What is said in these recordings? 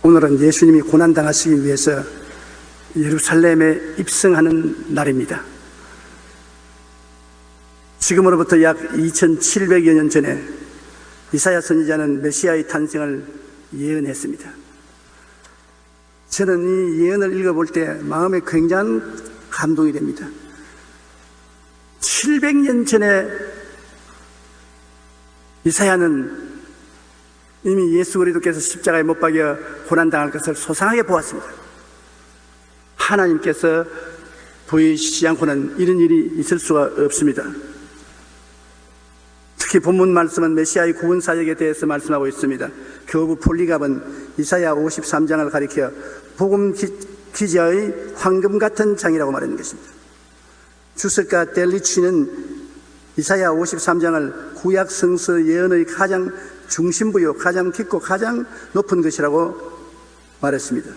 오늘은 예수님이 고난당하시기 위해서 예루살렘에 입성하는 날입니다. 지금으로부터 약 2700여 년 전에 이사야 선지자는 메시아의 탄생을 예언했습니다. 저는 이 예언을 읽어볼 때 마음에 굉장한 감동이 됩니다. 700년 전에 이사야는 이미 예수 그리스도께서 십자가에 못 박여 고난당할 것을 소상하게 보았습니다. 하나님께서 보이시지 않고는 이런 일이 있을 수가 없습니다. 특히 본문 말씀은 메시아의 구원 사역에 대해서 말씀하고 있습니다. 교부 폴리갑은 이사야 53장을 가리켜 복음 기자의 황금 같은 장이라고 말하는 것입니다. 주석가 델리치는 이사야 53장을 구약 성서 예언의 가장 중심부요, 가장 깊고 가장 높은 것이라고 말했습니다.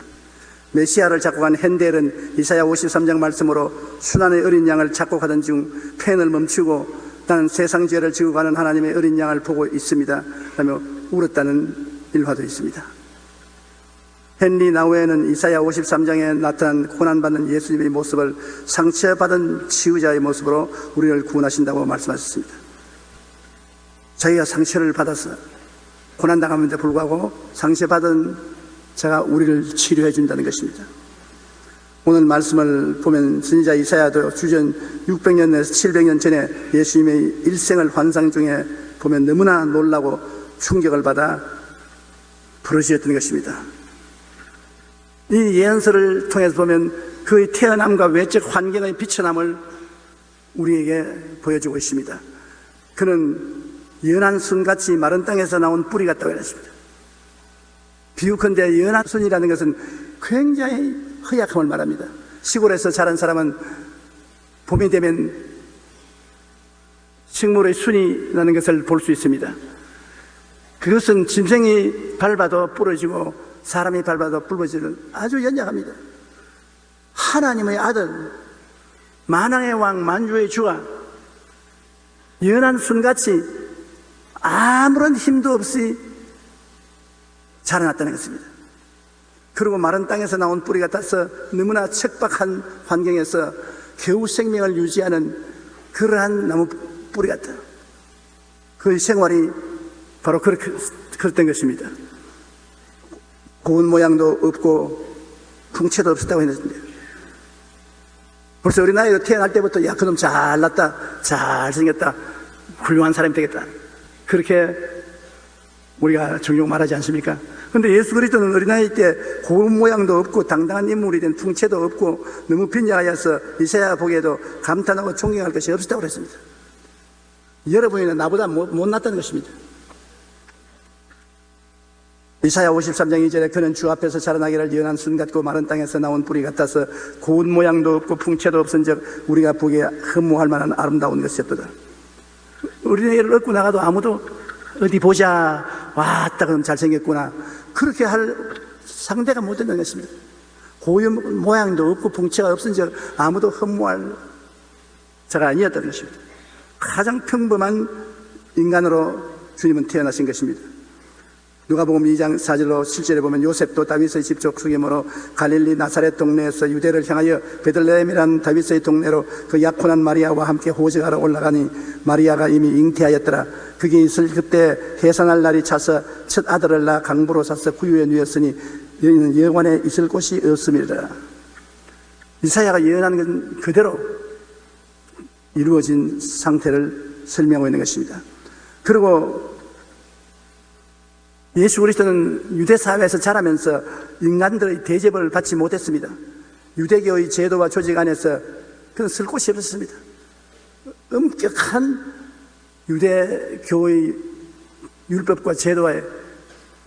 메시아를 작곡한 핸델은 이사야 53장 말씀으로 순환의 어린 양을 작곡하던 중 펜을 멈추고 나는 세상 죄를 지고 가는 하나님의 어린 양을 보고 있습니다 하며 울었다는 일화도 있습니다. 헨리 나우에는 이사야 53장에 나타난 고난받는 예수님의 모습을 상처받은 치유자의 모습으로 우리를 구원하신다고 말씀하셨습니다. 자기가 상처를 받아서 고난당함에도 불구하고 상처받은 자가 우리를 치료해 준다는 것입니다. 오늘 말씀을 보면 선지자 이사야도 주전 600년에서 700년 전에 예수님의 일생을 환상 중에 보면 너무나 놀라고 충격을 받아 부르짖었던 것입니다. 이 예언서를 통해서 보면 그의 태어남과 외적 환경의 비천함을 우리에게 보여주고 있습니다. 그는 연한 순같이 마른 땅에서 나온 뿌리 같다고 했습니다. 비유컨대 연한 순이라는 것은 굉장히 허약함을 말합니다. 시골에서 자란 사람은 봄이 되면 식물의 순이라는 것을 볼 수 있습니다. 그것은 짐승이 밟아도 부러지고 사람이 밟아도 붉어지는 아주 연약합니다. 하나님의 아들, 만왕의 왕, 만주의 주가 연한 순같이 아무런 힘도 없이 자라났다는 것입니다. 그리고 마른 땅에서 나온 뿌리 같아서 너무나 척박한 환경에서 겨우 생명을 유지하는 그러한 나무 뿌리 같다. 그의 생활이 바로 그랬던 것입니다. 고운 모양도 없고 풍채도 없었다고 했는데 벌써 어린 나이로 태어날 때부터 야 그놈 잘났다, 잘생겼다, 훌륭한 사람이 되겠다, 그렇게 우리가 종종 말하지 않습니까? 그런데 예수 그리스도는 어린아이 때 고운 모양도 없고 당당한 인물이 된 풍채도 없고 너무 빈약하여서 이사야 보기에도 감탄하고 존경할 것이 없었다고 그랬습니다. 여러분이나 나보다 못났다는 것입니다. 이사야 53장 2절에 그는 주 앞에서 자라나기를 연한 순 같고 마른 땅에서 나온 뿌리 같아서 고운 모양도 없고 풍채도 없은즉 우리가 보기에 흠모할 만한 아름다운 것이었도다. 어린아이를 얻고 나가도 아무도 어디 보자, 왔다 그럼 잘생겼구나, 그렇게 할 상대가 못 된다는 것입니다. 고운 모양도 없고 풍채가 없은즉 아무도 흠모할 자가 아니었다는 것입니다. 가장 평범한 인간으로 주님은 태어나신 것입니다. 누가복음 2장 4절로 7절에 보면 요셉도 다윗의 집족 수계모로 갈릴리 나사렛 동네에서 유대를 향하여 베들레헴이라는 다윗의 동네로 그 약혼한 마리아와 함께 호적하러 올라가니 마리아가 이미 잉태하였더라. 그게 있을 그때 해산할 날이 차서 첫 아들을 낳아 강부로 사서 구유에 누였으니 여인은 여관에 있을 곳이 없음이라. 이사야가 예언한 건 그대로 이루어진 상태를 설명하고 있는 것입니다. 그리고 예수 그리스도는 유대 사회에서 자라면서 인간들의 대접을 받지 못했습니다. 유대교의 제도와 조직 안에서 그는 쓸 곳이 없었습니다. 엄격한 유대교의 율법과 제도에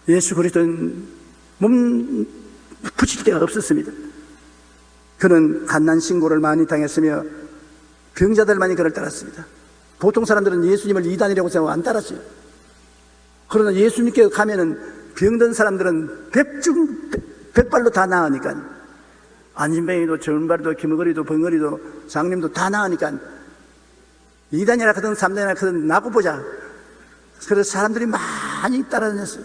예수 그리스도는 몸 붙일 데가 없었습니다. 그는 갓난 신고를 많이 당했으며 병자들만이 그를 따랐습니다. 보통 사람들은 예수님을 이단이라고 생각하고 안 따랐어요. 그러나 예수님께 가면은 병든 사람들은 백발로 다 나으니까, 안진뱅이도 정발도 김어거리도 벙어리도 장님도 다 나으니까 이단이라 하든 삼단이라 하든 나고 보자. 그래서 사람들이 많이 따라다녔어요.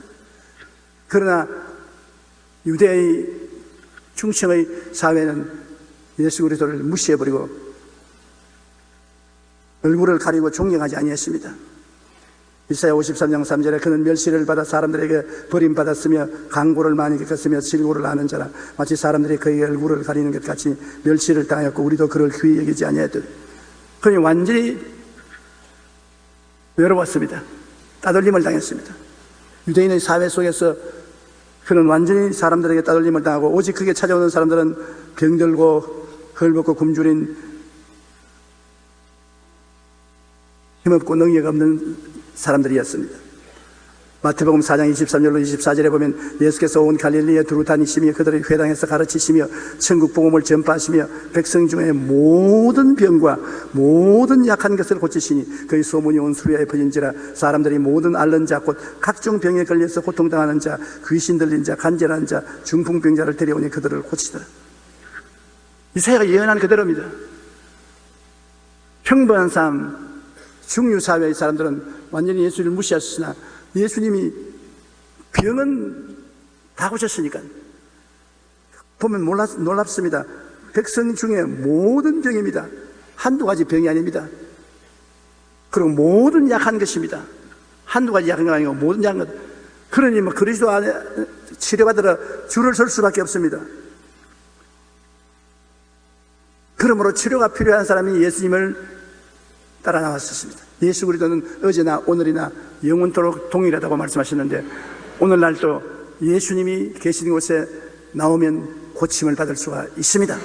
그러나 유대의 중층의 사회는 예수 그리스도를 무시해버리고 얼굴을 가리고 존경하지 아니했습니다. 이사야 53장 3절에 그는 멸시를 받아 사람들에게 버림받았으며 강고를 많이 겪었으며 질고를 아는 자라. 마치 사람들이 그의 얼굴을 가리는 것 같이 멸시를 당하였고 우리도 그를 귀히 여기지 아니하였더니. 그는 완전히 외로웠습니다. 따돌림을 당했습니다. 유대인의 사회 속에서 그는 완전히 사람들에게 따돌림을 당하고 오직 그게 찾아오는 사람들은 병들고 헐벗고 굶주린 힘없고 능력 없는 사람들이었습니다. 마태복음 4장 23절로 24절에 보면 예수께서 온 갈릴리에 두루 다니시며 그들의 회당에서 가르치시며 천국 복음을 전파하시며 백성 중에 모든 병과 모든 약한 것을 고치시니 그의 소문이 온 수리아에 퍼진지라. 사람들이 모든 앓는 자 곧 각종 병에 걸려서 고통당하는 자 귀신 들린 자 간절한 자 중풍병자를 데려오니 그들을 고치더라. 이사야가 예언한 그대로입니다. 평범한 삶 중류사회의 사람들은 완전히 예수를 무시하셨으나 예수님이 병은 다 고쳤으니까 보면 놀랍습니다. 백성 중에 모든 병입니다. 한두 가지 병이 아닙니다. 그리고 모든 약한 것입니다. 한두 가지 약한 거 아니고 모든 약한 것. 그러니 그리스도 안에 치료받으러 줄을 설 수밖에 없습니다. 그러므로 치료가 필요한 사람이 예수님을 따라 나왔었습니다. 예수 그리스도는 어제나 오늘이나 영원토록 동일하다고 말씀하셨는데 오늘날도 예수님이 계신 곳에 나오면 고침을 받을 수가 있습니다.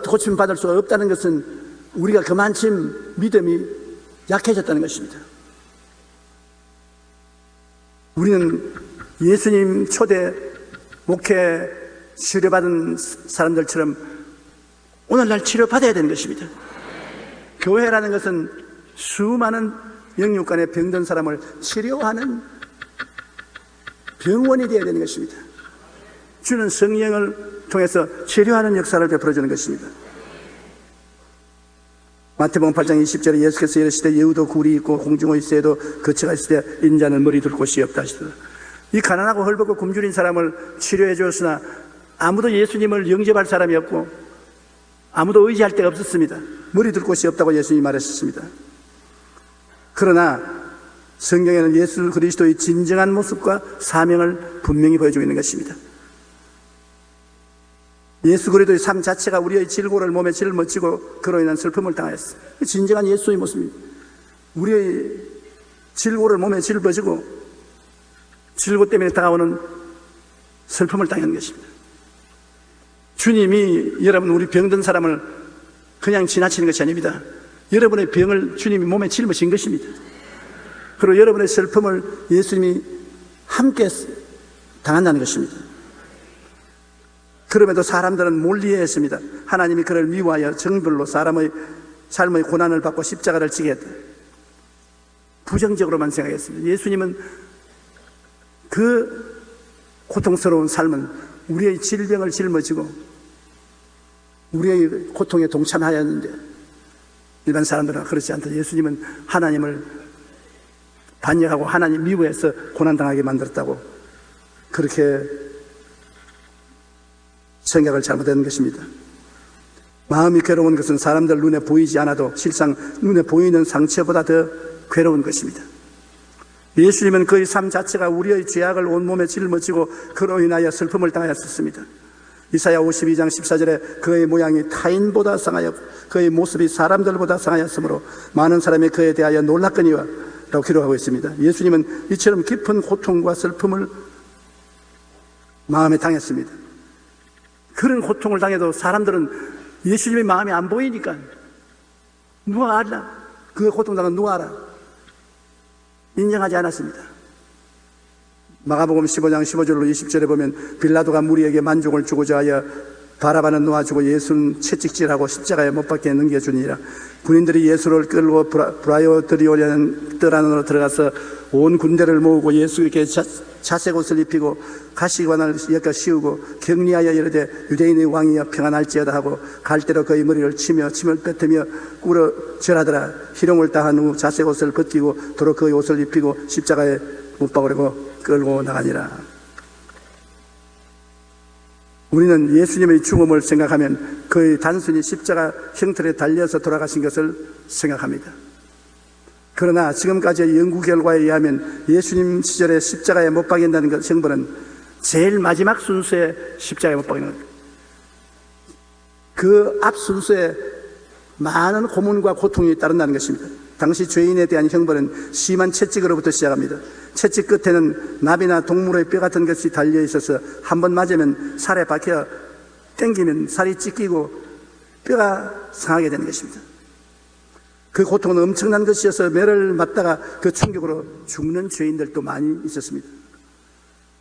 고침 받을 수가 없다는 것은 우리가 그만큼 믿음이 약해졌다는 것입니다. 우리는 예수님 초대 목회 치료받은 사람들처럼 오늘날 치료받아야 되는 것입니다. 교회라는 것은 수많은 영육간에 병든 사람을 치료하는 병원이 되어야 되는 것입니다. 주는 성령을 통해서 치료하는 역사를 베풀어주는 것입니다. 마태복음 8장 20절에 예수께서 이르시되 여우도 굴이 있고 공중의 새도 거처가 있을 때 인자는 머리 둘 곳이 없다 하시더라. 이 가난하고 헐벗고 굶주린 사람을 치료해 주었으나 아무도 예수님을 영접할 사람이 없고 아무도 의지할 데가 없었습니다. 머리 둘 곳이 없다고 예수님이 말하셨습니다. 그러나 성경에는 예수 그리스도의 진정한 모습과 사명을 분명히 보여주고 있는 것입니다. 예수 그리스도의 삶 자체가 우리의 질고를 몸에 짊어지고 그로 인한 슬픔을 당하였어요. 진정한 예수의 모습입니다. 우리의 질고를 몸에 짊어지고 질고 때문에 다가오는 슬픔을 당한 것입니다. 주님이 여러분 우리 병든 사람을 그냥 지나치는 것이 아닙니다. 여러분의 병을 주님이 몸에 짊어진 것입니다. 그리고 여러분의 슬픔을 예수님이 함께 당한다는 것입니다. 그럼에도 사람들은 몰리해했습니다. 하나님이 그를 미워하여 정별로 사람의 삶의 고난을 받고 십자가를 지게 했다. 부정적으로만 생각했습니다. 예수님은 그 고통스러운 삶은 우리의 질병을 짊어지고 우리의 고통에 동참하였는데 일반 사람들은 그렇지 않다. 예수님은 하나님을 반역하고 하나님 미워해서 고난당하게 만들었다고 그렇게 생각을 잘못한 것입니다. 마음이 괴로운 것은 사람들 눈에 보이지 않아도 실상 눈에 보이는 상처보다 더 괴로운 것입니다. 예수님은 그의 삶 자체가 우리의 죄악을 온몸에 짊어지고 그로 인하여 슬픔을 당하였습니다. 이사야 52장 14절에 그의 모양이 타인보다 상하여 그의 모습이 사람들보다 상하였으므로 많은 사람이 그에 대하여 놀랐거니와 라고 기록하고 있습니다. 예수님은 이처럼 깊은 고통과 슬픔을 마음에 당했습니다. 그런 고통을 당해도 사람들은 예수님의 마음이 안 보이니까 누가 알아? 그 고통당한 누가 알아? 인정하지 않았습니다. 마가복음 15장 15절로 20절에 보면 빌라도가 무리에게 만족을 주고자 하여 바라바는 놓아주고 예수는 채찍질하고 십자가에 못 박게 넘겨주니라. 군인들이 예수를 끌고 브라이오드리오라는 뜰 안으로 들어가서 온 군대를 모으고 예수에게 자색 옷을 입히고 가시관을 엮어 씌우고 격리하여 이르되 유대인의 왕이여 평안할지어다 하고 갈대로 그의 머리를 치며 침을 뱉으며 꿇어 절하더라. 희롱을 다한 후 자색 옷을 벗기고 도로 그의 옷을 입히고 십자가에 못 박으려고 끌고 나가니라. 우리는 예수님의 죽음을 생각하면 거의 단순히 십자가 형틀에 달려서 돌아가신 것을 생각합니다. 그러나 지금까지의 연구 결과에 의하면 예수님 시절에 십자가에 못 박인다는 것 정보는 제일 마지막 순서에 십자가에 못 박이는 것, 그 앞 순서에 많은 고문과 고통이 따른다는 것입니다. 당시 죄인에 대한 형벌은 심한 채찍으로부터 시작합니다. 채찍 끝에는 나비나 동물의 뼈 같은 것이 달려 있어서 한 번 맞으면 살에 박혀 당기면 살이 찢기고 뼈가 상하게 되는 것입니다. 그 고통은 엄청난 것이어서 매를 맞다가 그 충격으로 죽는 죄인들도 많이 있었습니다.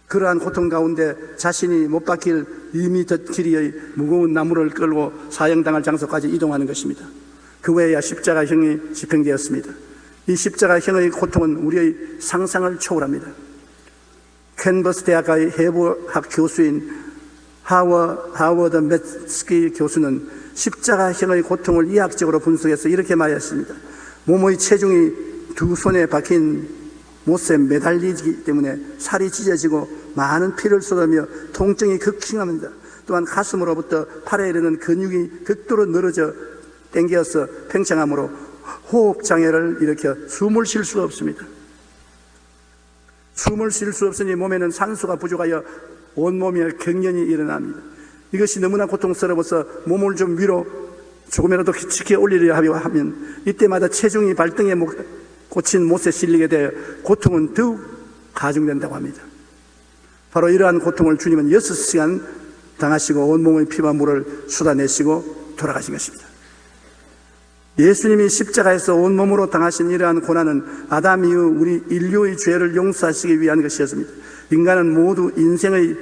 그러한 고통 가운데 자신이 못 박힐 2m 길이의 무거운 나무를 끌고 사형당할 장소까지 이동하는 것입니다. 그 외에야 십자가형이 집행되었습니다. 이 십자가형의 고통은 우리의 상상을 초월합니다. 캔버스 대학의 해부학 교수인 하워드 메츠키 교수는 십자가형의 고통을 이학적으로 분석해서 이렇게 말했습니다. 몸의 체중이 두 손에 박힌 못에 매달리기 때문에 살이 찢어지고 많은 피를 쏟으며 통증이 극심합니다. 또한 가슴으로부터 팔에 이르는 근육이 극도로 늘어져 당겨서 팽창함으로 호흡장애를 일으켜 숨을 쉴 수가 없습니다. 숨을 쉴 수 없으니 몸에는 산소가 부족하여 온몸에 경련이 일어납니다. 이것이 너무나 고통스러워서 몸을 좀 위로 조금이라도 지켜 올리려 하면 이때마다 체중이 발등에 꽂힌 못에 실리게 되어 고통은 더욱 가중된다고 합니다. 바로 이러한 고통을 주님은 6시간 당하시고 온몸의 피와 물을 쏟아내시고 돌아가신 것입니다. 예수님이 십자가에서 온몸으로 당하신 이러한 고난은 아담 이후 우리 인류의 죄를 용서하시기 위한 것이었습니다. 인간은 모두 인생의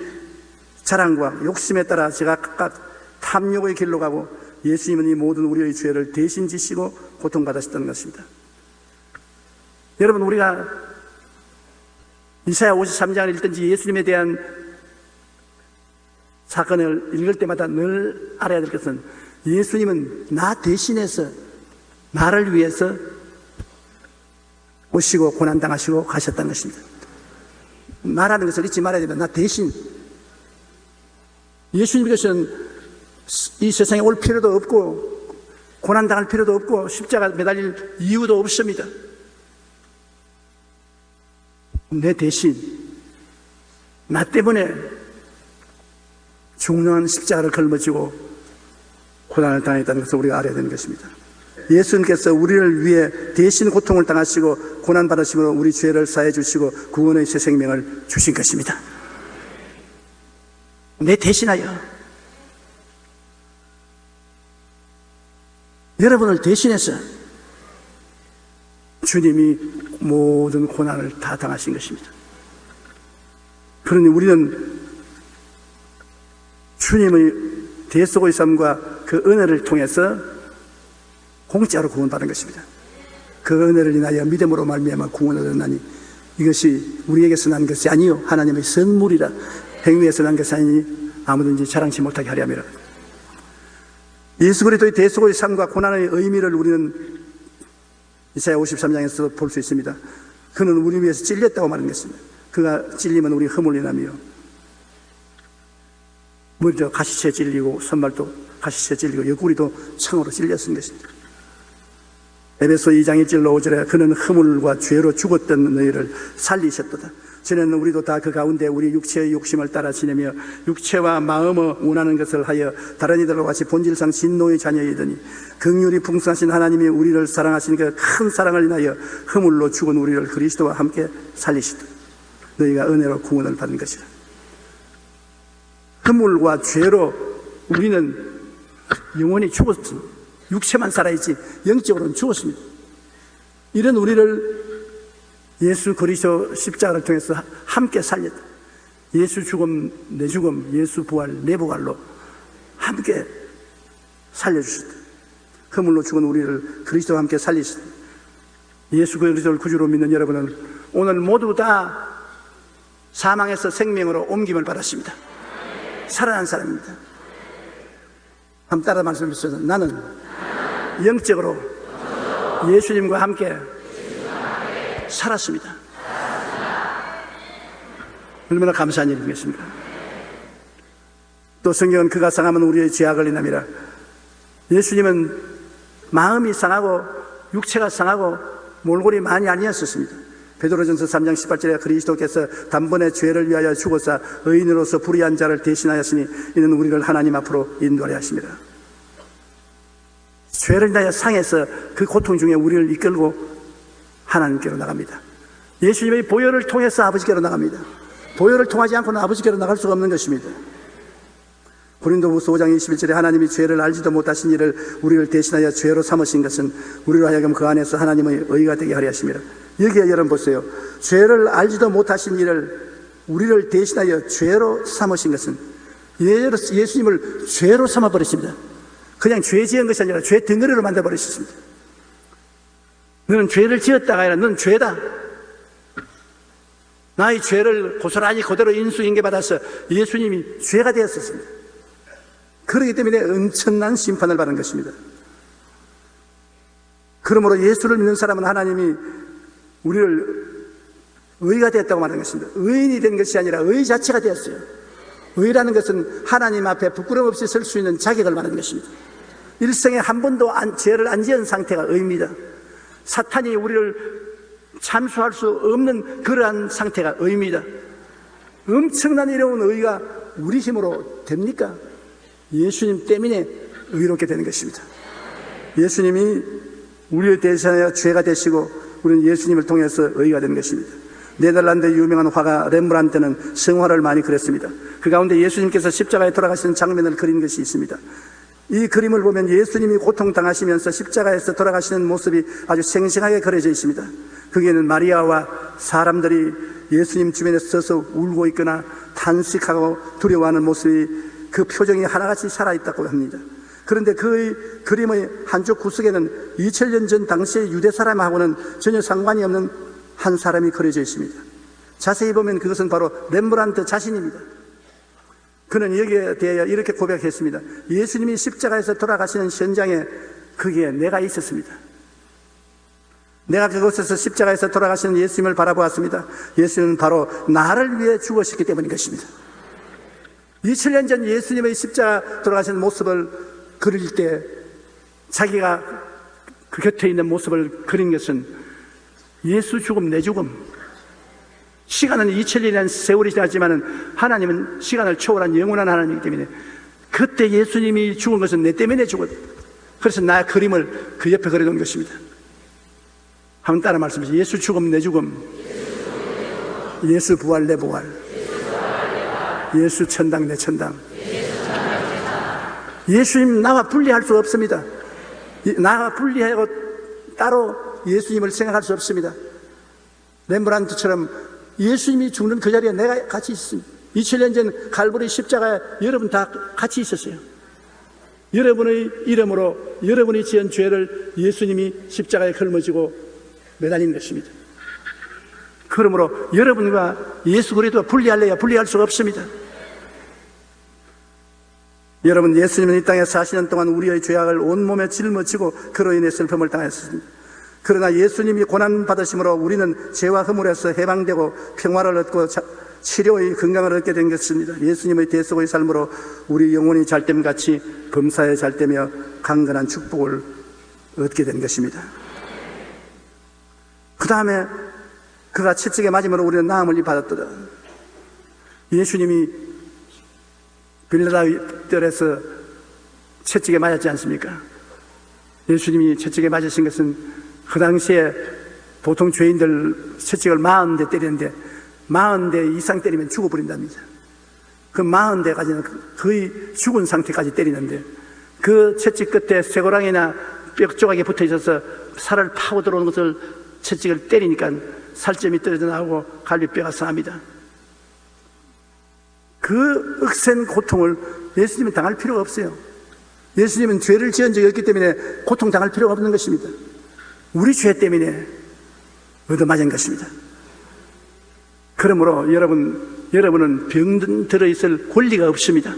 자랑과 욕심에 따라 제각각 탐욕의 길로 가고 예수님은 이 모든 우리의 죄를 대신 지시고 고통받으셨다는 것입니다. 여러분, 우리가 이사야 53장을 읽든지 예수님에 대한 사건을 읽을 때마다 늘 알아야 될 것은 예수님은 나 대신해서 나를 위해서 오시고 고난당하시고 가셨다는 것입니다. 나라는 것을 잊지 말아야 됩니다. 나 대신. 예수님께서는 이 세상에 올 필요도 없고 고난당할 필요도 없고 십자가 매달릴 이유도 없습니다. 내 대신 나 때문에 중요한 십자가를 걸머지고 고난을 당했다는 것을 우리가 알아야 되는 것입니다. 예수님께서 우리를 위해 대신 고통을 당하시고 고난받으심으로 우리 죄를 사해 주시고 구원의 새 생명을 주신 것입니다. 내 대신하여 여러분을 대신해서 주님이 모든 고난을 다 당하신 것입니다. 그러니 우리는 주님의 대속의 삶과 그 은혜를 통해서 공짜로 구원받은 것입니다. 그 은혜를 인하여 믿음으로 말미암아 구원을 얻었나니 이것이 우리에게서 난 것이 아니요 하나님의 선물이라. 행위에서 난 것이 아니니 아무든지 자랑치 못하게 하려 함이라. 예수 그리스도의 대속의 삶과 고난의 의미를 우리는 이사야 53장에서 볼 수 있습니다. 그는 우리 위해서 찔렸다고 말하는 것입니다. 그가 찔리면 우리 허물이 나며 먼저 가시채 찔리고 손발도 가시채 찔리고 옆구리도 창으로 찔렸은 것입니다. 에베소 2장 1절 5절에 그는 허물과 죄로 죽었던 너희를 살리셨도다. 전에는 우리도 다 그 가운데 우리 육체의 욕심을 따라 지내며 육체와 마음을 원하는 것을 하여 다른 이들과 같이 본질상 진노의 자녀이더니 긍휼이 풍성하신 하나님이 우리를 사랑하신 그 큰 사랑을 인하여 허물로 죽은 우리를 그리스도와 함께 살리시다. 너희가 은혜로 구원을 받은 것이다. 허물과 죄로 우리는 영원히 죽었습니다. 육체만 살아있지 영적으로는 죽었습니다. 이런 우리를 예수 그리스도 십자가를 통해서 함께 살렸다. 예수 죽음 내 죽음, 예수 부활 내 부활로 함께 살려주셨다. 허물로 죽은 우리를 그리스도와 함께 살리셨다. 예수 그리스도를 구주로 믿는 여러분은 오늘 모두 다 사망에서 생명으로 옮김을 받았습니다. 살아난 사람입니다. 한번 따라 말씀해 주세요. 나는 영적으로 예수님과 함께 살았습니다. 얼마나 감사한 일이겠습니까? 또 성경은 그가 상하면 우리의 죄악을 인함이라. 예수님은 마음이 상하고 육체가 상하고 몰골이 많이 아니었습니다. 베드로전서 3장 18절에 그리스도께서 단번에 죄를 위하여 죽어서 의인으로서 불의한 자를 대신하였으니 이는 우리를 하나님 앞으로 인도하려 하심이라. 죄를 인하여 상해서 그 고통 중에 우리를 이끌고 하나님께로 나갑니다. 예수님의 보혈을 통해서 아버지께로 나갑니다. 보혈을 통하지 않고는 아버지께로 나갈 수가 없는 것입니다. 고린도후서 5장 21절에 하나님이 죄를 알지도 못하신 일을 우리를 대신하여 죄로 삼으신 것은 우리로 하여금 그 안에서 하나님의 의가 되게 하려 하심이라. 여기에 여러분 보세요. 죄를 알지도 못하신 일을 우리를 대신하여 죄로 삼으신 것은 예수님을 죄로 삼아버리십니다. 그냥 죄 지은 것이 아니라 죄 덩어리로 만들어버리셨습니다. 너는 죄를 지었다가 아니라 너는 죄다. 나의 죄를 고스란히 그대로 인수인계받아서 예수님이 죄가 되었었습니다. 그렇기 때문에 엄청난 심판을 받은 것입니다. 그러므로 예수를 믿는 사람은 하나님이 우리를 의가 되었다고 말하는 것입니다. 의인이 된 것이 아니라 의 자체가 되었어요. 의라는 것은 하나님 앞에 부끄럼 없이 설 수 있는 자격을 말하는 것입니다. 일생에 한 번도 죄를 안 지은 상태가 의입니다. 사탄이 우리를 참수할 수 없는 그러한 상태가 의입니다. 엄청난 이로운 의가 우리 힘으로 됩니까? 예수님 때문에 의롭게 되는 것입니다. 예수님이 우리를 대신하여 죄가 되시고 우리는 예수님을 통해서 의가 되는 것입니다. 네덜란드의 유명한 화가 렘브란트는 성화를 많이 그렸습니다. 그 가운데 예수님께서 십자가에 돌아가시는 장면을 그린 것이 있습니다. 이 그림을 보면 예수님이 고통당하시면서 십자가에서 돌아가시는 모습이 아주 생생하게 그려져 있습니다. 거기에는 마리아와 사람들이 예수님 주변에 서서 울고 있거나 탄식하고 두려워하는 모습이 그 표정이 하나같이 살아있다고 합니다. 그런데 그 그림의 한쪽 구석에는 2000년 전 당시의 유대 사람하고는 전혀 상관이 없는 한 사람이 그려져 있습니다. 자세히 보면 그것은 바로 렘브란트 자신입니다. 그는 여기에 대해 이렇게 고백했습니다. 예수님이 십자가에서 돌아가시는 현장에 거기에 내가 있었습니다. 내가 그곳에서 십자가에서 돌아가시는 예수님을 바라보았습니다. 예수님은 바로 나를 위해 죽으셨기 때문인 것입니다. 2000년 전 예수님의 십자가 돌아가시는 모습을 그릴 때 자기가 그 곁에 있는 모습을 그린 것은 예수 죽음 내 죽음, 시간은 2000년이라는 세월이 지났지만 하나님은 시간을 초월한 영원한 하나님이기 때문에 그때 예수님이 죽은 것은 내 때문에 죽었다. 그래서 나 그림을 그 옆에 그려놓은 것입니다. 한번 따라 말씀하세요. 예수 죽음 내 죽음, 예수 부활 내 부활, 예수 천당 내 천당. 예수님 나와 분리할 수 없습니다. 나와 분리하고 따로 예수님을 생각할 수 없습니다. 렘브란트처럼 예수님이 죽는 그 자리에 내가 같이 있습니다. 2000년 전 갈보리 십자가에 여러분 다 같이 있었어요. 여러분의 이름으로 여러분이 지은 죄를 예수님이 십자가에 걸머지고 매달린 것입니다. 그러므로 여러분과 예수 그리스도가 분리할래야 분리할 수가 없습니다. 여러분, 예수님은 이 땅에 사시는 동안 우리의 죄악을 온몸에 짊어지고 그로 인해 슬픔을 당했습니다. 그러나 예수님이 고난받으심으로 우리는 죄와 허물에서 해방되고 평화를 얻고 치료의 건강을 얻게 된 것입니다. 예수님의 대속의 삶으로 우리 영혼이 잘됨같이 범사에 잘되며 강건한 축복을 얻게 된 것입니다. 그 다음에 그가 채찍에 맞음으로 우리는 나음을 받았더라. 예수님이 빌라델에서 채찍에 맞았지 않습니까? 예수님이 채찍에 맞으신 것은 그 당시에 보통 죄인들 채찍을 40대 때리는데 40대 이상 때리면 죽어버린답니다. 그 40대까지는 거의 죽은 상태까지 때리는데 그 채찍 끝에 쇠고랑이나 뼈 조각이 붙어 있어서 살을 파고 들어오는 것을 채찍을 때리니까 살점이 떨어져 나오고 갈비뼈가 상합니다. 그 억센 고통을 예수님은 당할 필요가 없어요. 예수님은 죄를 지은 적이 없기 때문에 고통당할 필요가 없는 것입니다. 우리 죄 때문에 얻어맞은 것입니다. 그러므로 여러분은 병 들어있을 권리가 없습니다.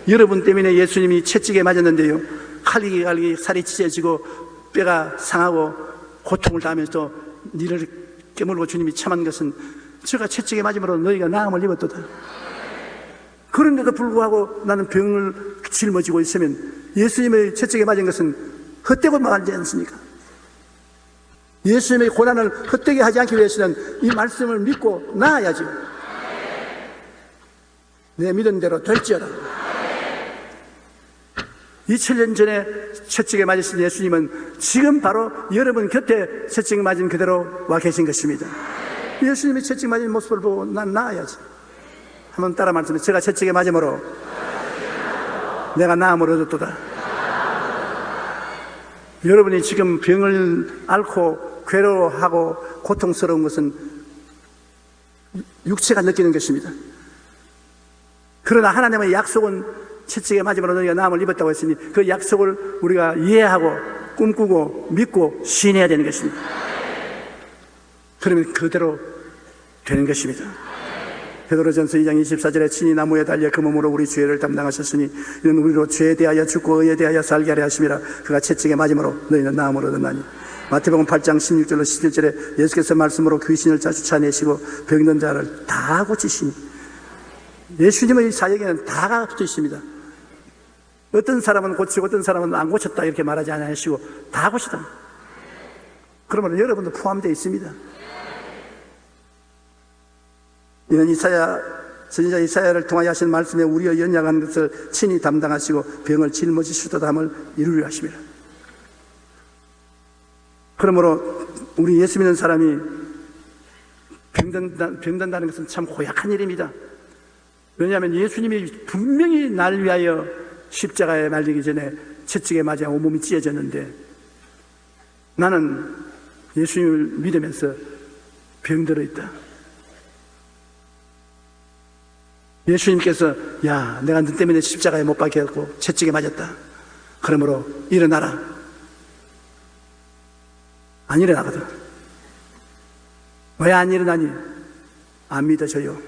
여러분 때문에 예수님이 채찍에 맞았는데요, 칼이 살이 찢어지고 뼈가 상하고 고통을 당하면서 니를 깨물고 주님이 참은 것은 제가 채찍에 맞음으로 너희가 나음을 입었도다. 그런데도 불구하고 나는 병을 짊어지고 있으면 예수님의 채찍에 맞은 것은 헛되고 말지 않습니까? 예수님의 고난을 헛되게 하지 않기 위해서는 이 말씀을 믿고 나아야죠. 내 믿은 대로 될지어다. 2000년 전에 채찍에 맞으신 예수님은 지금 바로 여러분 곁에 채찍 맞은 그대로 와 계신 것입니다. 예수님이 채찍 맞은 모습을 보고 난 나아야지. 한번 따라 말씀해. 제가 채찍에 맞음으로 내가 나음을 얻었도다. 여러분이 지금 병을 앓고 괴로워하고 고통스러운 것은 육체가 느끼는 것입니다. 그러나 하나님의 약속은 채찍에 맞음으로 너희가 나음을 입었다고 했으니 그 약속을 우리가 이해하고 꿈꾸고 믿고 신해야 되는 것입니다. 그러면 그대로 되는 것입니다. 베드로전서 2장 24절에 친히 나무에 달려 그 몸으로 우리 죄를 담당하셨으니 이는 우리로 죄에 대하여 죽고 의에 대하여 살게 하려 하심이라. 그가 채찍에 맞음으로 너희는 나음을 얻었나니. 마태복음 8장 16절로 17절에 예수께서 말씀으로 귀신을 쫓아내시고 병든 자를 다 고치시니. 예수님의 사역에는 다가 붙어 있습니다. 어떤 사람은 고치고 어떤 사람은 안 고쳤다 이렇게 말하지 않으시고 다 고치다. 그러면 여러분도 포함되어 있습니다. 이는 선지자 이사야를 통하여 하신 말씀에 우리의 연약한 것을 친히 담당하시고 병을 짊어지시도다 함을 이루려 하심이라. 그러므로 우리 예수 믿는 사람이 병든다는 것은 참 고약한 일입니다. 왜냐하면 예수님이 분명히 날 위하여 십자가에 말리기 전에 채찍에 맞아 온몸이 찢어졌는데 나는 예수님을 믿으면서 병들어 있다. 예수님께서 야, 내가 너 때문에 십자가에 못 박혔고 채찍에 맞았다. 그러므로 일어나라. 안 일어나거든. 왜 안 일어나니? 안 믿어져요.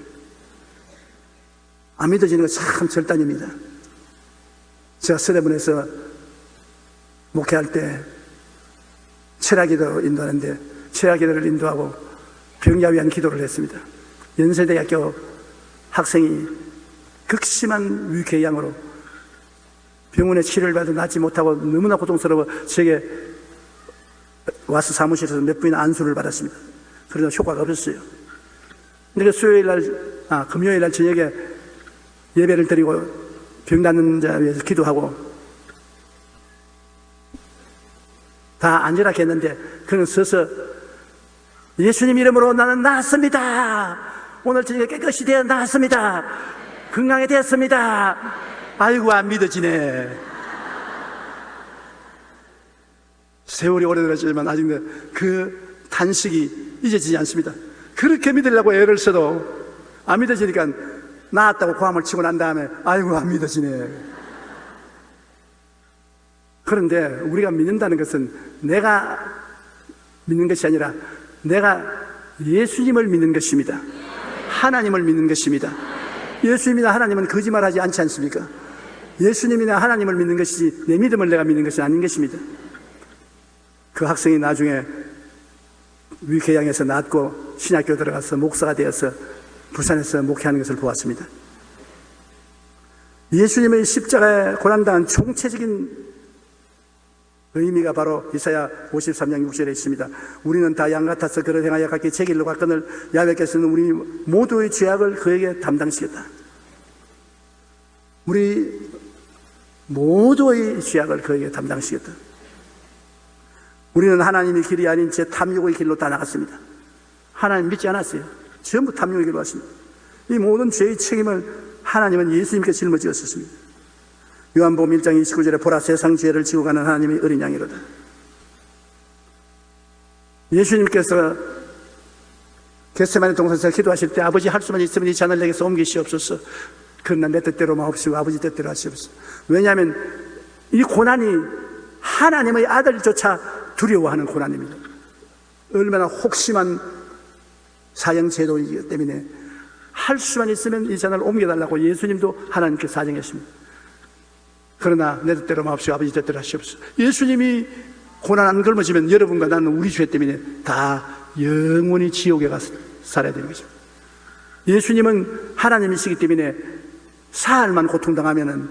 안 믿어지는 건 참 절단입니다. 제가 서대문에서 목회할 때 철학기도 인도하는데 철학기도를 인도하고 병야 위한 기도를 했습니다. 연세대학교 학생이 극심한 위궤양으로 병원에 치료를 받아 낫지 못하고 너무나 고통스러워 제게 와서 사무실에서 몇 번이나 안수를 받았습니다. 그러나 효과가 없었어요. 근데 금요일 날 저녁에 예배를 드리고 병 낫는 자 위해서 기도하고 다 앉으라 했는데 그는 서서 예수님 이름으로 나는 나았습니다. 오늘 저녁에 깨끗이 되어 나았습니다. 건강에 되었습니다. 아이고 안 믿어지네. 세월이 오래되었지만 아직 그 단식이 잊어지지 않습니다. 그렇게 믿으려고 애를 써도 안 믿어지니까 나았다고 고함을 치고 난 다음에 아이고 안 믿어지네. 그런데 우리가 믿는다는 것은 내가 믿는 것이 아니라 내가 예수님을 믿는 것입니다. 하나님을 믿는 것입니다. 예수님이나 하나님은 거짓말하지 않지 않습니까? 예수님이나 하나님을 믿는 것이지 내 믿음을 내가 믿는 것이 아닌 것입니다. 그 학생이 나중에 위궤양에서 낫고 신학교 들어가서 목사가 되어서 부산에서 목회하는 것을 보았습니다. 예수님의 십자가에 고난당한 총체적인 의미가 바로 이사야 53장 6절에 있습니다. 우리는 다 양 같아서 그를 행하여 각기 제 길로 갔거늘 야훼께서는 우리 모두의 죄악을 그에게 담당시켰다. 우리 모두의 죄악을 그에게 담당시켰다. 우리는 하나님의 길이 아닌 제 탐욕의 길로 다 나갔습니다. 하나님 믿지 않았어요. 전부 탐욕의 길로 왔습니다. 이 모든 죄의 책임을 하나님은 예수님께 짊어지었습니다. 요한복음 1장 29절에 보라 세상 죄를 지고 가는 하나님의 어린 양이로다. 예수님께서 겟세마네 동산에서 기도하실 때 아버지 할 수만 있으면 이 잔을 내게서 옮기시옵소서. 그러나 내 뜻대로 마옵시고 아버지 뜻대로 하시옵소서. 왜냐하면 이 고난이 하나님의 아들조차 두려워하는 고난입니다. 얼마나 혹심한 사형제도이기 때문에 할 수만 있으면 이 잔을 옮겨달라고 예수님도 하나님께 사정했습니다. 그러나 내 뜻대로 마옵시고 아버지 뜻대로 하시옵소서. 예수님이 고난 안 걸머지면 여러분과 나는 우리 죄 때문에 다 영원히 지옥에 가서 살아야 되는 것입니다. 예수님은 하나님이시기 때문에 사흘만 고통당하면은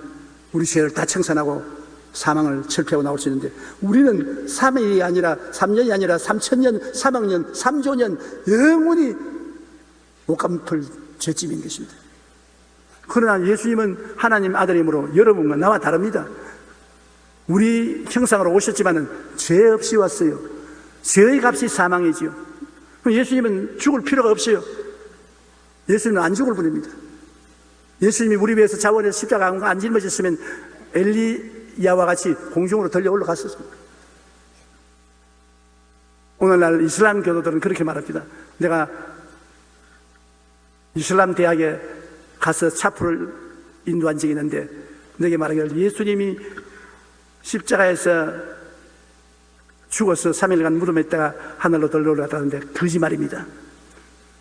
우리 죄를 다 청산하고 사망을 철폐하고 나올 수 있는데, 우리는 3일이 아니라 3년이 아니라 3,000년, 3억년, 3조년 영원히 못 갚을 죄짐인 것입니다. 그러나 예수님은 하나님 아들이므로 여러분과 나와 다릅니다. 우리 형상으로 오셨지만은 죄 없이 왔어요. 죄의 값이 사망이지요. 예수님은 죽을 필요가 없어요. 예수님은 안 죽을 분입니다. 예수님이 우리 위해서 자원의 십자가 안 짊어졌으면 엘리야와 같이 공중으로 들려 올라갔었습니다. 오늘날 이슬람 교도들은 그렇게 말합니다. 내가 이슬람 대학에 가서 차프를 인도한 적이 있는데 내게 말하기를 예수님이 십자가에서 죽어서 3일간 무덤에 있다가 하늘로 들려 올라갔다는데 거짓말입니다.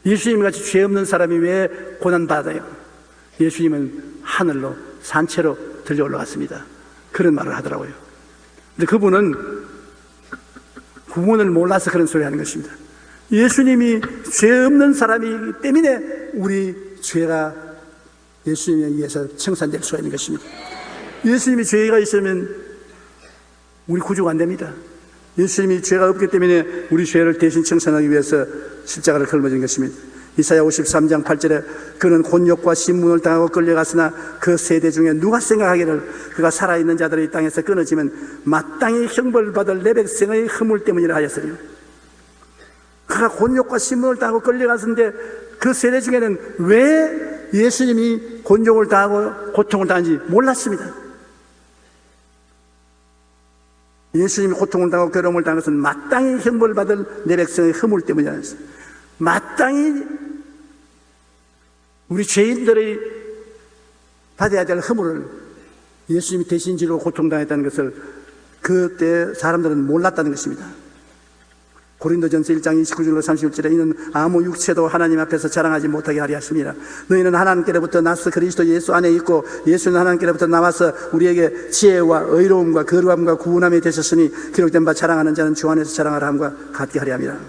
예수님같이 죄 없는 사람이 왜 고난받아요? 예수님은 하늘로 산채로 들려 올라갔습니다. 그런 말을 하더라고요. 근데 그분은 구원을 몰라서 그런 소리 하는 것입니다. 예수님이 죄 없는 사람이기 때문에 우리 죄가 예수님에 의해서 청산될 수가 있는 것입니다. 예수님이 죄가 있으면 우리 구주가 안 됩니다. 예수님이 죄가 없기 때문에 우리 죄를 대신 청산하기 위해서 십자가를 걸머진 것입니다. 이사야 53장 8절에 그는 곤욕과 신문을 당하고 끌려갔으나 그 세대 중에 누가 생각하기를 그가 살아있는 자들이 이 땅에서 끊어지면 마땅히 형벌받을 내 백성의 허물 때문이라 하였으며, 그가 곤욕과 신문을 당하고 끌려갔는데 그 세대 중에는 왜 예수님이 곤욕을 당하고 고통을 당한지 몰랐습니다. 예수님이 고통을 당하고 괴로움을 당한 것은 마땅히 형벌받을 내 백성의 허물 때문이라 했습니다. 마땅히 우리 죄인들의 받아야 될 허물을 예수님이 대신 지로 고통당했다는 것을 그때 사람들은 몰랐다는 것입니다. 고린도전서 1장 29절로 31절에 이는 아무 육체도 하나님 앞에서 자랑하지 못하게 하려 하십니다. 너희는 하나님께로부터 나서 그리스도 예수 안에 있고 예수는 하나님께로부터 나와서 우리에게 지혜와 의로움과 거룩함과 구원함이 되셨으니 기록된 바 자랑하는 자는 주 안에서 자랑하라 함과 같게 하려 합니다.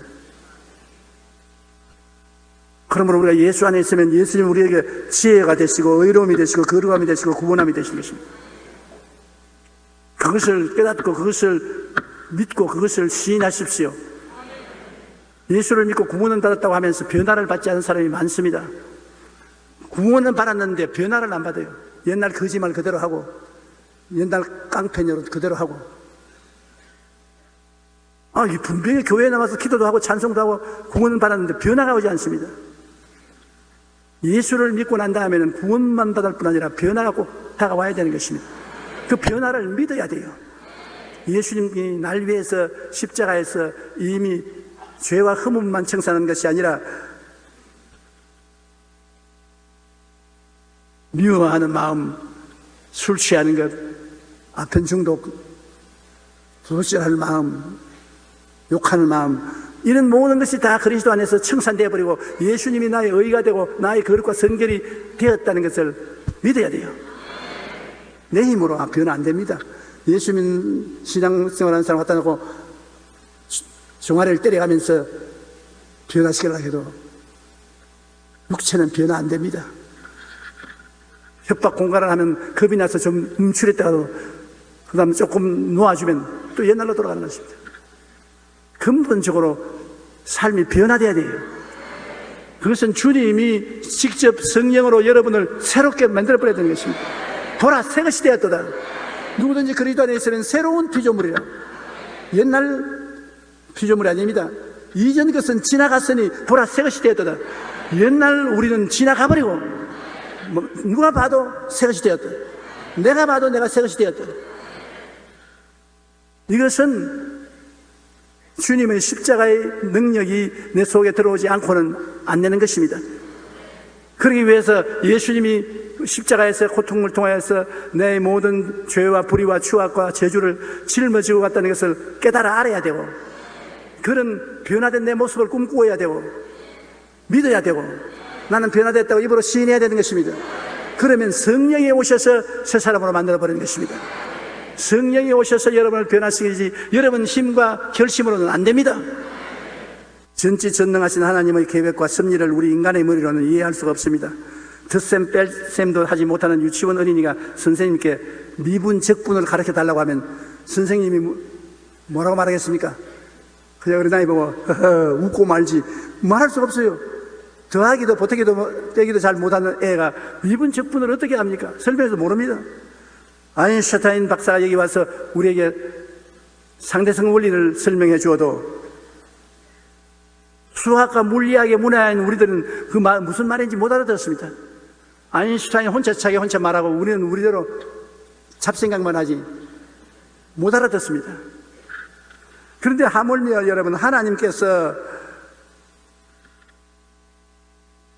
그러므로 우리가 예수 안에 있으면 예수님 우리에게 지혜가 되시고 의로움이 되시고 거룩함이 되시고 구원함이 되시는 것입니다. 그것을 깨닫고 그것을 믿고 그것을 시인하십시오. 예수를 믿고 구원은 받았다고 하면서 변화를 받지 않은 사람이 많습니다. 구원은 받았는데 변화를 안 받아요. 옛날 거짓말 그대로 하고 옛날 깡패녀로 그대로 하고, 분명히 교회에 나와서 기도도 하고 찬송도 하고 구원은 받았는데 변화가 오지 않습니다. 예수를 믿고 난 다음에는 구원만 받을 뿐 아니라 변화가 꼭 다가와야 되는 것입니다. 그 변화를 믿어야 돼요. 예수님이 날 위해서 십자가에서 이미 죄와 흠업만 청산하는 것이 아니라 미워하는 마음, 술 취하는 것, 아편 중독, 도질할 마음, 욕하는 마음, 이런 모든 것이 다 그리스도 안에서 청산되어 버리고 예수님이 나의 의가 되고 나의 거룩과 성결이 되었다는 것을 믿어야 돼요. 내 힘으로 변화 안 됩니다. 예수님 신앙생활하는 사람 갖다 놓고 종아리를 때려가면서 변화시키려고 해도 육체는 변화 안 됩니다. 협박 공갈을 하면 겁이 나서 좀 움츠렸다가도 그 다음에 조금 놓아주면 또 옛날로 돌아가는 것입니다. 근본적으로 삶이 변화돼야 돼요. 그것은 주님이 직접 성령으로 여러분을 새롭게 만들어버려야 되는 것입니다. 보라, 새 것이 되었도다. 누구든지 그리스도 안에 있으면 새로운 피조물이라. 옛날 피조물이 아닙니다. 이전 것은 지나갔으니 보라, 새 것이 되었도다. 옛날 우리는 지나가버리고 누가 봐도 새 것이 되었다. 내가 봐도 내가 새 것이 되었다. 이것은 주님의 십자가의 능력이 내 속에 들어오지 않고는 안 되는 것입니다. 그러기 위해서 예수님이 십자가에서 고통을 통하여서 내 모든 죄와 불의와 추악과 저주를 짊어지고 갔다는 것을 깨달아 알아야 되고, 그런 변화된 내 모습을 꿈꾸어야 되고 믿어야 되고, 나는 변화됐다고 입으로 시인해야 되는 것입니다. 그러면 성령이 오셔서 새 사람으로 만들어버리는 것입니다. 성령이 오셔서 여러분을 변화시키지 여러분 힘과 결심으로는 안 됩니다. 전지전능하신 하나님의 계획과 섭리를 우리 인간의 머리로는 이해할 수가 없습니다. 덧셈 뺄셈도 하지 못하는 유치원 어린이가 선생님께 미분 적분을 가르쳐 달라고 하면 선생님이 뭐라고 말하겠습니까? 그냥 어린아이 보고 웃고 말지 말할 수가 없어요. 더하기도 보태기도 떼기도 잘 못하는 애가 미분 적분을 어떻게 합니까? 설명해도 모릅니다. 아인슈타인 박사가 여기 와서 우리에게 상대성 원리를 설명해 주어도 수학과 물리학의 문화인 우리들은 그 말 무슨 말인지 못 알아들었습니다. 아인슈타인 혼자 자기 혼자 말하고 우리는 우리대로 잡생각만 하지 못 알아듣습니다. 그런데 하물며 여러분, 하나님께서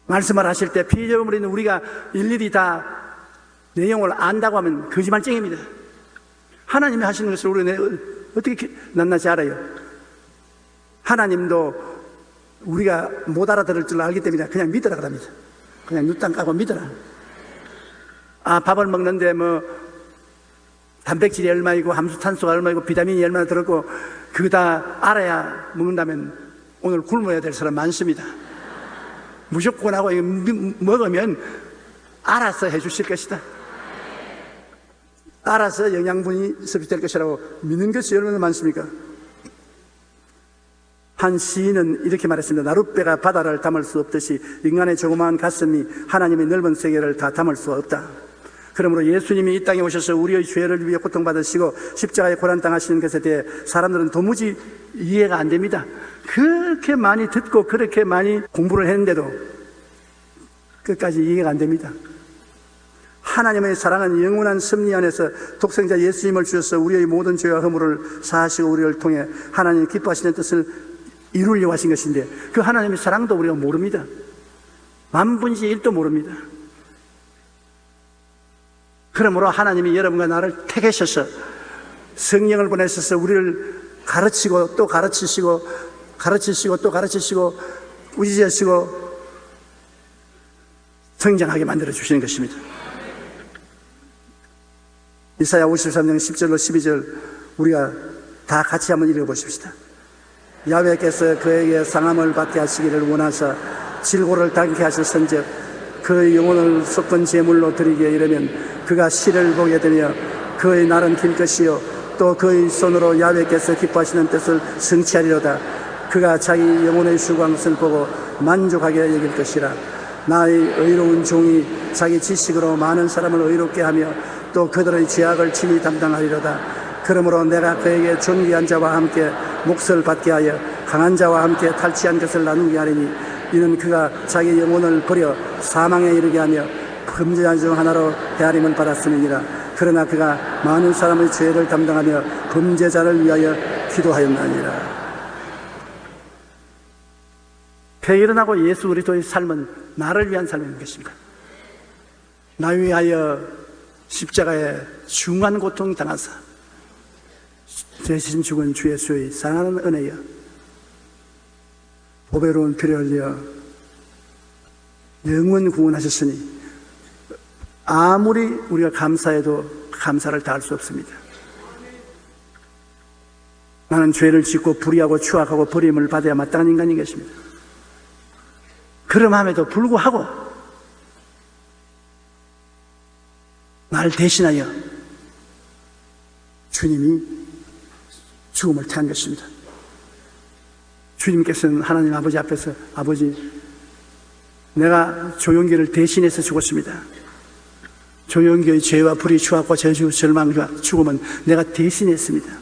말씀을 하실 때 피조물인 우리가 일일이 다 내용을 안다고 하면 거짓말쟁입니다. 하나님이 하시는 것을 우리는 어떻게 낱낱이 알아요? 하나님도 우리가 못 알아들을 줄 알기 때문에 그냥 믿으라 그럽니다. 그냥 눈땅 까고 믿어라. 밥을 먹는데 단백질이 얼마이고 함수탄수가 얼마이고 비타민이 얼마나 들었고 그거 다 알아야 먹는다면 오늘 굶어야 될 사람 많습니다. 무조건 하고 먹으면 알아서 해주실 것이다. 알아서 영양분이 섭취될 것이라고 믿는 것이 얼마나 많습니까? 한 시인은 이렇게 말했습니다. 나룻배가 바다를 담을 수 없듯이 인간의 조그마한 가슴이 하나님의 넓은 세계를 다 담을 수 없다. 그러므로 예수님이 이 땅에 오셔서 우리의 죄를 위해 고통받으시고 십자가에 고난당하시는 것에 대해 사람들은 도무지 이해가 안 됩니다. 그렇게 많이 듣고 그렇게 많이 공부를 했는데도 끝까지 이해가 안 됩니다. 하나님의 사랑은 영원한 섭리 안에서 독생자 예수님을 주셔서 우리의 모든 죄와 허물을 사하시고 우리를 통해 하나님 기뻐하시는 뜻을 이루려고 하신 것인데 그 하나님의 사랑도 우리가 모릅니다. 만분의 1도 모릅니다. 그러므로 하나님이 여러분과 나를 택하셔서 성령을 보내셔서 우리를 가르치고 또 가르치시고 가르치시고 또 가르치시고 꾸짖으시고 성장하게 만들어 주시는 것입니다. 이사야 53장 10절로 12절 우리가 다 같이 한번 읽어보십시다. 야훼께서 그에게 상함을 받게 하시기를 원하사 질고를 당케 하셨은즉 그의 영혼을 섞은 제물로 드리기에 이르면 그가 시를 보게 되며 그의 날은 길 것이요 또 그의 손으로 야훼께서 기뻐하시는 뜻을 성취하리로다. 그가 자기 영혼의 수광을 보고 만족하게 여길 것이라. 나의 의로운 종이 자기 지식으로 많은 사람을 의롭게 하며 또 그들의 죄악을 친히 담당하리로다. 그러므로 내가 그에게 존귀한 자와 함께 몫을 받게 하여 강한 자와 함께 탈취한 것을 나누게 하리니 이는 그가 자기 영혼을 버려 사망에 이르게 하며 범죄자 중 하나로 헤아림을 받았음이니라. 그러나 그가 많은 사람의 죄를 담당하며 범죄자를 위하여 기도하였나니라. 폐일어나고 예수 그리스도의 삶은 나를 위한 삶인 것입니다. 나 위하여 십자가에 중한 고통 당하사 대신 죽은 주 예수의 사랑하는 은혜여 보배로운 피를 흘려 영원 구원하셨으니 아무리 우리가 감사해도 감사를 다할 수 없습니다. 나는 죄를 짓고 불의하고 추악하고 버림을 받아야 마땅한 인간인 것입니다. 그럼함에도 불구하고 날 대신하여 주님이 죽음을 택한 것입니다. 주님께서는 하나님 아버지 앞에서 아버지 내가 조용기를 대신해서 죽었습니다. 조용기의 죄와 불의 추악과 저주 절망과 죽음은 내가 대신했습니다.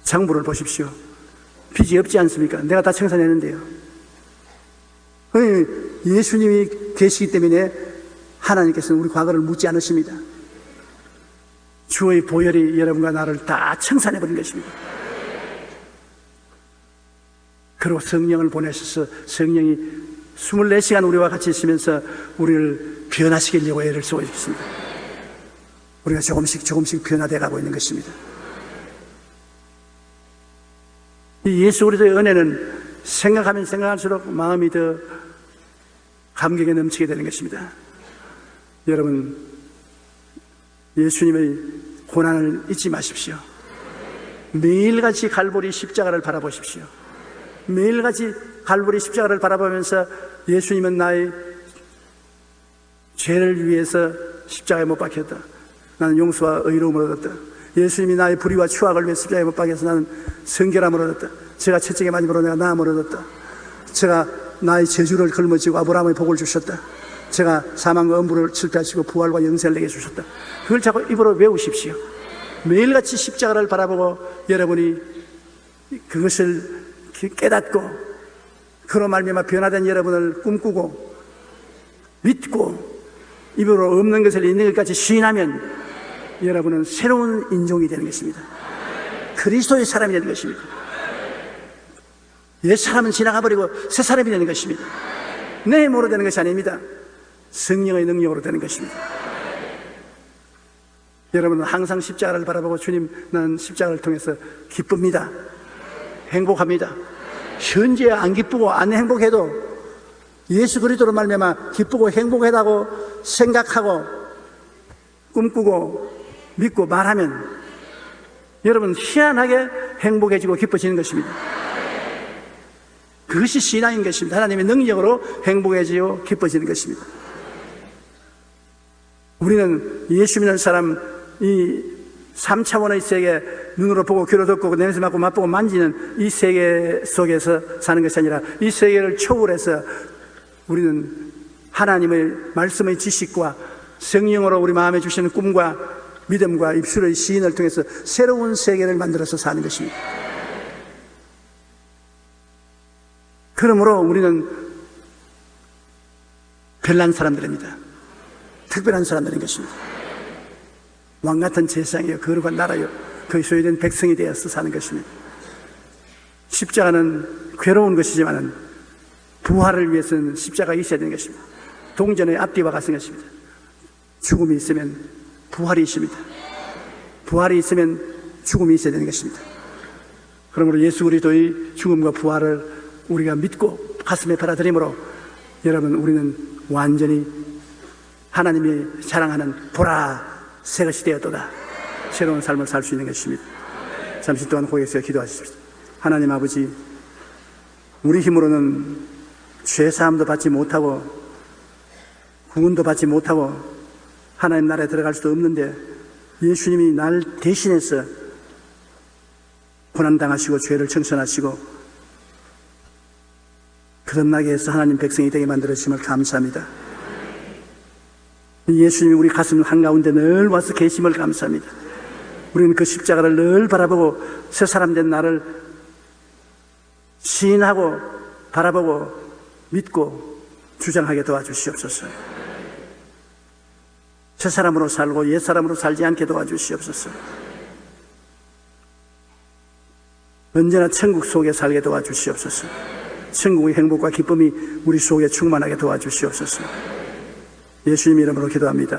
장부를 보십시오. 빚이 없지 않습니까? 내가 다 청산했는데요. 예수님이 계시기 때문에 하나님께서는 우리 과거를 묻지 않으십니다. 주의 보혈이 여러분과 나를 다 청산해버린 것입니다. 그리고 성령을 보내셔서 성령이 24시간 우리와 같이 있으면서 우리를 변화시키려고 애를 쓰고 있습니다. 우리가 조금씩 변화되어 가고 있는 것입니다. 이 예수 그리스도의 은혜는 생각하면 생각할수록 마음이 더 감격에 넘치게 되는 것입니다. 여러분, 예수님의 고난을 잊지 마십시오. 매일같이 갈보리 십자가를 바라보십시오. 매일같이 갈보리 십자가를 바라보면서 예수님은 나의 죄를 위해서 십자가에 못 박혔다. 나는 용서와 의로움을 얻었다. 예수님이 나의 불의와 추악을 위해 십자가에 못 박혀서 나는 성결함을 얻었다. 제가 채찍에 맞음으로 내가 나음을 얻었다. 제가 나의 저주를 걸머쥐고 아브라함의 복을 주셨다. 제가 사망과 엄부를 실패하시고 부활과 영생을 내게 주셨다. 그걸 자꾸 입으로 외우십시오. 매일같이 십자가를 바라보고 여러분이 그것을 깨닫고 그로 말미암아 변화된 여러분을 꿈꾸고 믿고 입으로 없는 것을 있는 것까지 시인하면 여러분은 새로운 인종이 되는 것입니다. 그리스도의 사람이 되는 것입니다. 옛 사람은 지나가 버리고 새 사람이 되는 것입니다. 내 힘으로 되는 것이 아닙니다. 성령의 능력으로 되는 것입니다. 여러분은 항상 십자가를 바라보고 주님, 나는 십자가를 통해서 기쁩니다. 행복합니다. 현재 안 기쁘고 안 행복해도 예수 그리스도로 말미암아 기쁘고 행복하다고 생각하고 꿈꾸고 믿고 말하면 여러분 희한하게 행복해지고 기뻐지는 것입니다. 그것이 신앙인 것입니다. 하나님의 능력으로 행복해지고 기뻐지는 것입니다. 우리는 예수 믿는 사람, 이 3차원의 세계, 눈으로 보고 귀로 듣고 냄새 맡고 맛보고 만지는 이 세계 속에서 사는 것이 아니라 이 세계를 초월해서 우리는 하나님의 말씀의 지식과 성령으로 우리 마음에 주시는 꿈과 믿음과 입술의 시인을 통해서 새로운 세계를 만들어서 사는 것입니다. 그러므로 우리는 별난 사람들입니다. 특별한 사람들인 것입니다. 왕같은 제사장이요 거룩한 나라요 그의 소유된 백성이 되어서 사는 것입니다. 십자가는 괴로운 것이지만 부활을 위해서는 십자가가 있어야 되는 것입니다. 동전의 앞뒤와 같은 것입니다. 죽음이 있으면 부활이 있습니다. 부활이 있으면 죽음이 있어야 되는 것입니다. 그러므로 예수 그리스도의 죽음과 부활을 우리가 믿고 가슴에 받아들임으로 여러분 우리는 완전히 하나님이 자랑하는 보라 새 것이 되었도다. 새로운 삶을 살 수 있는 것입니다. 잠시 동안 고개에서 기도하십시오. 하나님 아버지, 우리 힘으로는 죄사함도 받지 못하고 구원도 받지 못하고 하나님 나라에 들어갈 수도 없는데 예수님이 날 대신해서 고난당하시고 죄를 청산하시고 거듭나게 해서 하나님 백성이 되게 만들어주심을 감사합니다. 예수님이 우리 가슴 한가운데 늘 와서 계심을 감사합니다. 우리는 그 십자가를 늘 바라보고 새 사람 된 나를 시인하고 바라보고 믿고 주장하게 도와주시옵소서. 새 사람으로 살고 옛 사람으로 살지 않게 도와주시옵소서. 언제나 천국 속에 살게 도와주시옵소서. 천국의 행복과 기쁨이 우리 속에 충만하게 도와주시옵소서. 예수님 이름으로 기도합니다.